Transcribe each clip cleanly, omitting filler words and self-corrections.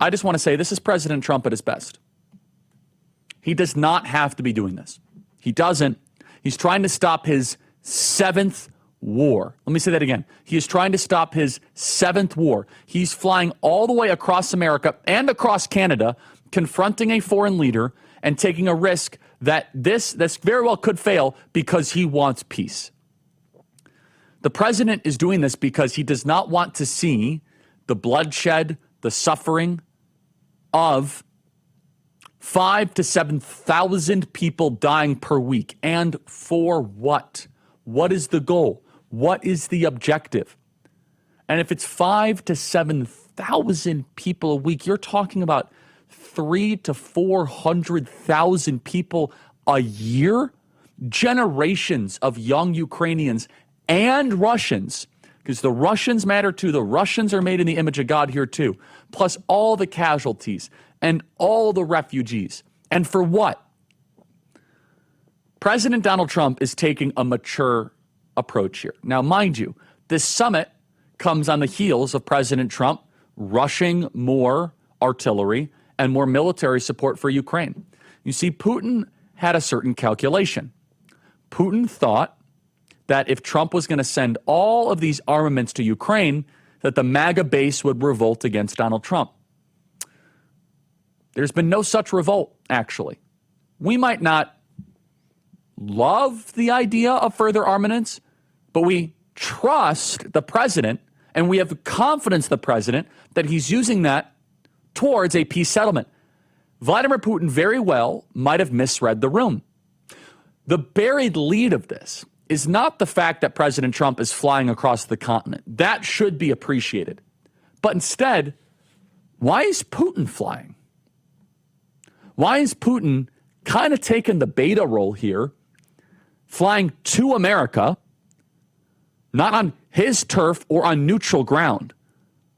I just want to say this is President Trump at his best. He does not have to be doing this. He doesn't. He's trying to stop his 7th war. Let me say that again. He is trying to stop his 7th war. He's flying all the way across America and across Canada, confronting a foreign leader and taking a risk that this very well could fail because he wants peace. The president is doing this because he does not want to see the bloodshed, the suffering of 5,000 to 7,000 people dying per week. And for what? What is the goal? What is the objective? And if it's 5,000 to 7,000 people a week, you're talking about 300,000 to 400,000 people a year? Generations of young Ukrainians and Russians, because the Russians matter too. The Russians are made in the image of God here too, plus all the casualties and all the refugees. And for what? President Donald Trump is taking a mature approach here. Now, mind you, this summit comes on the heels of President Trump rushing more artillery and more military support for Ukraine. You see, Putin had a certain calculation. Putin thought that if Trump was going to send all of these armaments to Ukraine, that the MAGA base would revolt against Donald Trump. There's been no such revolt, actually. We might not love the idea of further armaments, but we trust the president and we have confidence in the president that he's using that towards a peace settlement. Vladimir Putin very well might have misread the room. The buried lead of this is not the fact that President Trump is flying across the continent. That should be appreciated. But instead, why is Putin flying? Why is Putin kind of taking the beta role here, flying to America, not on his turf or on neutral ground?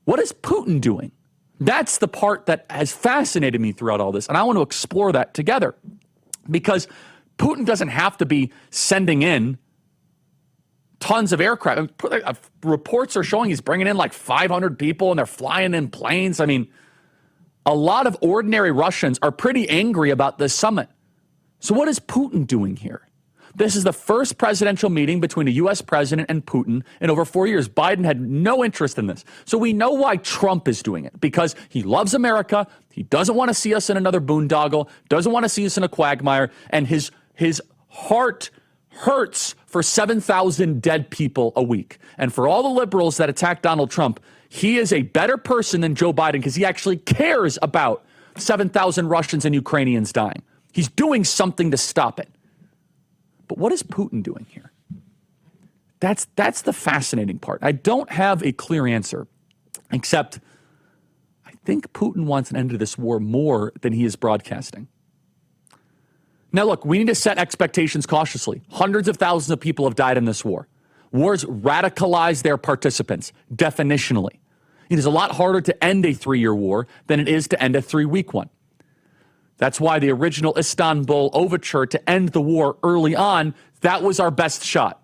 What is Putin doing? That's the part that has fascinated me throughout all this, and I want to explore that together. Because Putin doesn't have to be sending in tons of aircraft. Reports are showing he's bringing in like 500 people and they're flying in planes. I mean, a lot of ordinary Russians are pretty angry about this summit. So what is Putin doing here? This is the first presidential meeting between a U.S. president and Putin in over 4 years. Biden had no interest in this. So we know why Trump is doing it, because he loves America. He doesn't want to see us in another boondoggle, doesn't want to see us in a quagmire, and his heart hurts for 7,000 dead people a week. And for all the liberals that attack Donald Trump, he is a better person than Joe Biden because he actually cares about 7,000 Russians and Ukrainians dying. He's doing something to stop it. But what is Putin doing here? That's the fascinating part. I don't have a clear answer, except I think Putin wants an end to this war more than he is broadcasting. Now, look, we need to set expectations cautiously. Hundreds of thousands of people have died in this war. Wars radicalize their participants, definitionally. It is a lot harder to end a 3-year war than it is to end a 3-week one. That's why the original Istanbul overture to end the war early on, that was our best shot.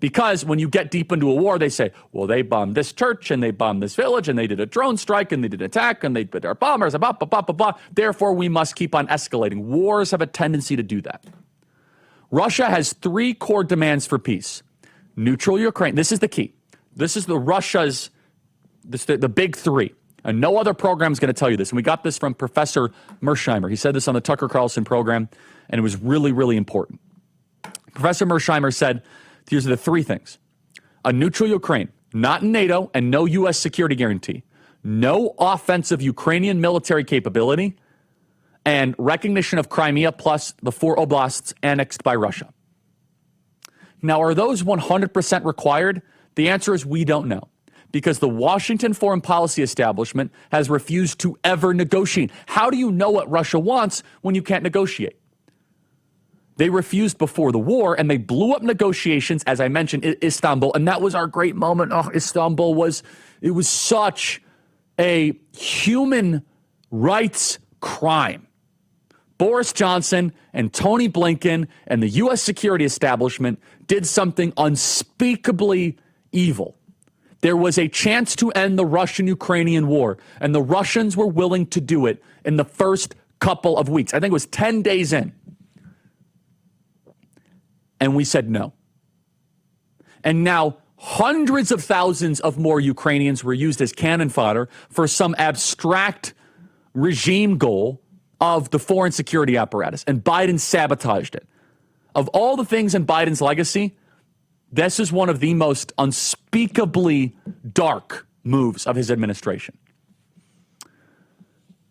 Because when you get deep into a war, they say, well, they bombed this church and they bombed this village and they did a drone strike and they did an attack and they put our bombers, blah, blah, blah, blah, blah. Therefore, we must keep on escalating. Wars have a tendency to do that. Russia has 3 core demands for peace. Neutral Ukraine. This is the key. This is the big 3. And no other program is going to tell you this. And we got this from Professor Mersheimer. He said this on the Tucker Carlson program, and it was really, really important. Professor Mersheimer said, these are the 3 things. A neutral Ukraine, not in NATO, and no U.S. security guarantee. No offensive Ukrainian military capability, and recognition of Crimea plus the 4 oblasts annexed by Russia. Now, are those 100% required? The answer is we don't know, because the Washington foreign policy establishment has refused to ever negotiate. How do you know what Russia wants when you can't negotiate? They refused before the war, and they blew up negotiations, as I mentioned, Istanbul, and that was our great moment. Oh, Istanbul was such a human rights crime. Boris Johnson and Tony Blinken and the U.S. security establishment did something unspeakably evil. There was a chance to end the Russian-Ukrainian war, and the Russians were willing to do it in the first couple of weeks. I think it was 10 days in. And we said no. And now hundreds of thousands of more Ukrainians were used as cannon fodder for some abstract regime goal of the foreign security apparatus. And Biden sabotaged it. Of all the things in Biden's legacy, this is one of the most unspeakably dark moves of his administration.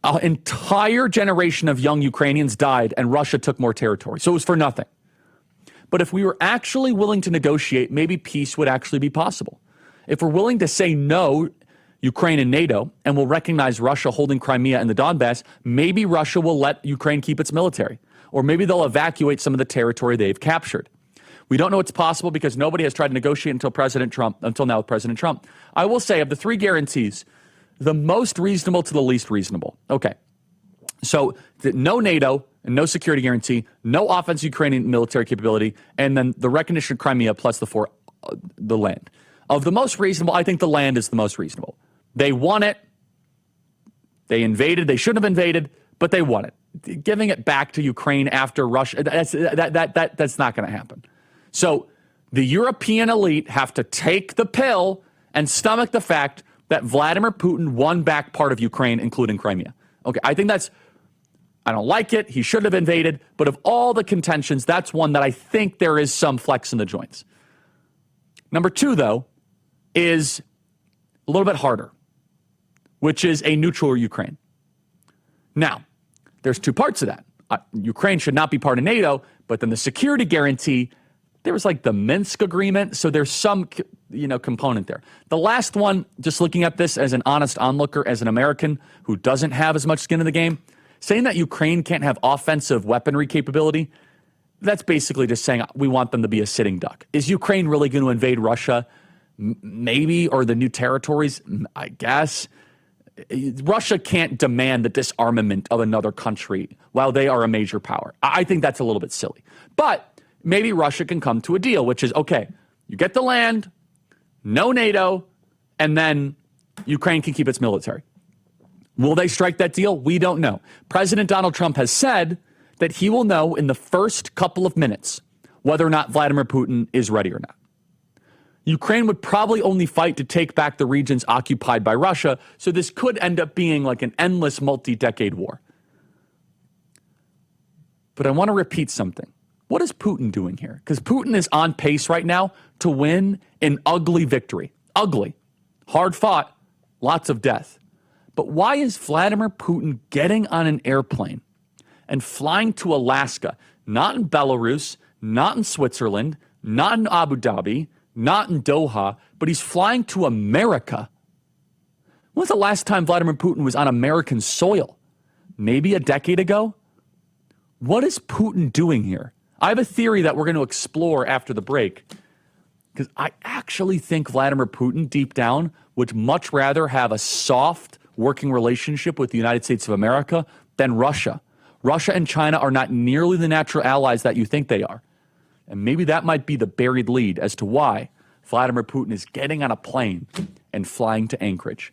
An entire generation of young Ukrainians died, and Russia took more territory. So it was for nothing. But if we were actually willing to negotiate, maybe peace would actually be possible. If we're willing to say no, Ukraine and NATO, and we'll recognize Russia holding Crimea and the Donbass, maybe Russia will let Ukraine keep its military. Or maybe they'll evacuate some of the territory they've captured. We don't know it's possible because nobody has tried to negotiate until now with President Trump. I will say of the three guarantees, the most reasonable to the least reasonable. Okay. So no NATO and no security guarantee, no offensive Ukrainian military capability, and then the recognition of Crimea plus the land. Of the most reasonable, I think the land is the most reasonable. They won it. They invaded. They shouldn't have invaded, but they won it. Giving it back to Ukraine after Russia, that's not going to happen. So the European elite have to take the pill and stomach the fact that Vladimir Putin won back part of Ukraine, including Crimea. Okay, I think I don't like it. He should have invaded. But of all the contentions, that's one that I think there is some flex in the joints. Number two, though, is a little bit harder, which is a neutral Ukraine. Now, there's two parts of that. Ukraine should not be part of NATO, but then the security guarantee, there was like the Minsk agreement, so there's some component there. The last one, just looking at this as an honest onlooker, as an American who doesn't have as much skin in the game, saying that Ukraine can't have offensive weaponry capability, that's basically just saying we want them to be a sitting duck. Is Ukraine really going to invade Russia? Maybe, or the new territories? I guess. Russia can't demand the disarmament of another country while they are a major power. I think that's a little bit silly. But maybe Russia can come to a deal, which is, okay, you get the land, no NATO, and then Ukraine can keep its military. Will they strike that deal? We don't know. President Donald Trump has said that he will know in the first couple of minutes whether or not Vladimir Putin is ready or not. Ukraine would probably only fight to take back the regions occupied by Russia, so this could end up being like an endless multi-decade war. But I want to repeat something. What is Putin doing here? Because Putin is on pace right now to win an ugly victory. Ugly. Hard fought. Lots of death. But why is Vladimir Putin getting on an airplane and flying to Alaska, not in Belarus, not in Switzerland, not in Abu Dhabi, not in Doha, but he's flying to America? When was the last time Vladimir Putin was on American soil? Maybe a decade ago? What is Putin doing here? I have a theory that we're going to explore after the break, because I actually think Vladimir Putin, deep down, would much rather have a soft working relationship with the United States of America than Russia. Russia and China are not nearly the natural allies that you think they are. And maybe that might be the buried lead as to why Vladimir Putin is getting on a plane and flying to Anchorage.